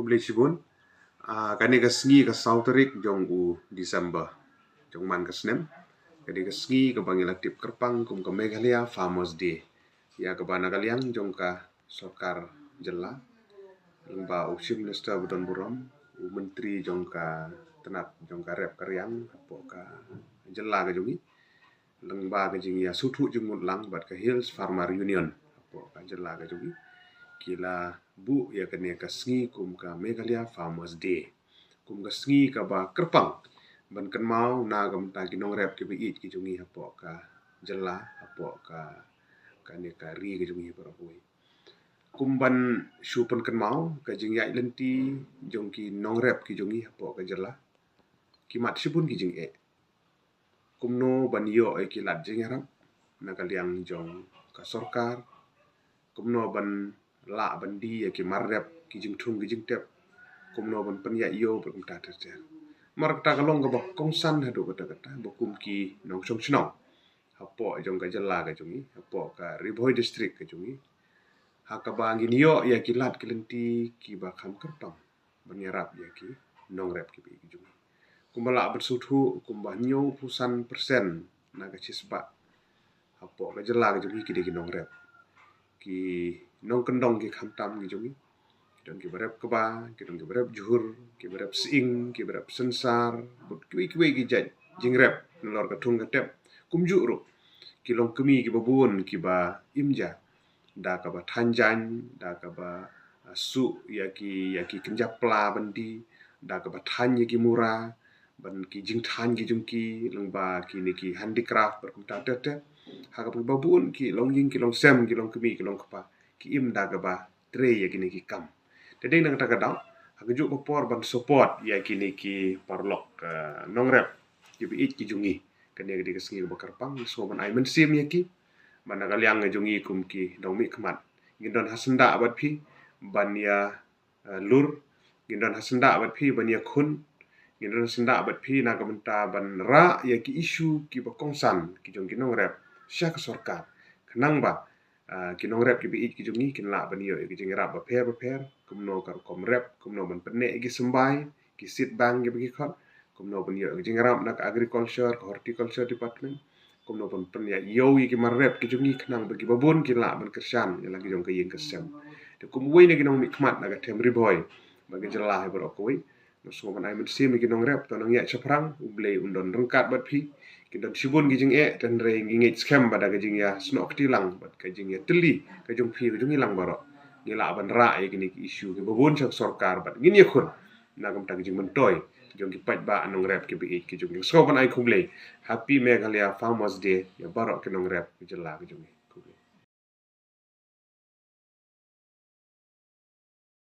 kumble sibun kani ka sngi ka sauterik jong u Desember jong man ka snem kani ka sngi ka bangila tip kerpang kum ka Meghalaya Farmers Day ya ka bana kaliang jong ka sokar jela lengba u chief minister budon burom u menteri jong ka tenap jong ka rep karyang po ka jela ka jongi lengba ka jing ya sutu jong lang bat ka Hills Farmer Union po ka jela ka jongi kila bu ya kene ka sngi kum ka Meghalaya Farmers Day kum ka sngi ka ba kerpang ban kan mau na gam ta ginong rep ki bi ki jungi hapo ka jela hapo ka kane ka ri ki jungi para koi kum ban shu pan kan mau ka jing ya lenti jong ki nong rep ki jungi hapo ka jela ki mat sipun ki jing kum no ban yo e ki lat jing harap na kaliang jong ka sorkar kum no ban la bandi ya ki marrep ki jing thung ki jing tep kum no ban pen ya yo ber kum ta ter mar ta kalong ka bok kong san hadu kata bokum ki nong chong chnong hapo jong ka jela ka jungi hapo ka Riboy district ka jungi hakabangi niyo ya ki lat ki lenti ki ba kham kerpang ban yarap ya ki nong rep ki bi ki jungi kumbala bersuthu kumba nyo pusan persen na ka chisba hapo ka jela ka jungi ki de ki nong rep ki nong kendong ki khamtam ki jungi dong ki berep keba ki dong ki berep juhur ki berep sing ki berep sensar but ki ki jaj jing rep lor ka thung ka tep kum ju ru ki long kemi ki babun ki ba imja da ka ba thanjan da ka ba su ya ki kenjapla bandi da ka ba than ya ki mura ban ki jing than ki jung ki lengba ki ni ki handicraft ber kum ta te ha ka babun ki long ying ki long sem ki long kemi ki long kapa ki im da ka ba tre ya ki ni ki kam tedeng nang ta ka daw ha ka ju ko por ban support ya ki ni ki parlok nong rep ki bi it ki jungi kan ya di ka sngi ba karpang so ban ai men sim ya ki mana kaliang jungi kum ki dong mi kmat gindon hasenda bat phi ban ya lur gindon hasenda bat phi ban ya khun gindon hasenda bat phi na ka menta ban ra ya ki issue ki ba kongsan ki jong ki nong rep sya ka sorkar kanang ba ki nong rep ki bi it ki jungi kin la ban yo ki jing rap ba pher kum no kar kom rep kum no ban penne ki sembai ki sit bang ki bi khot kum no ban yo ki jing rap na ka agriculture ka horticulture department kum no ban pen ya yo ki mar rep ki jungi kanang ba ki babun ki la ban kersan ya lagi jong ka yin kesem de kum wei ne ki nong mi khmat na ka tem riboy ba ki jela he bro ko wei no so ban ai men sim ki nong rep to nong ya chaprang uble undon rengkat bat phi ki don sibun ki jing ten re ngi ngi scam ba da ka jing ya snok ti lang bat ka jing ya teli ka jong phi ka jong ilang baro ni la ban ra ya ki ni issue ki babun sak sorkar bat ngin ye khun na kam ta ki jing mentoy jong ki pat ba nong rep ki bi ki jong so ban ai khuble happy Meghalaya Farmers Day ya baro ki nong rep ki jela ki jong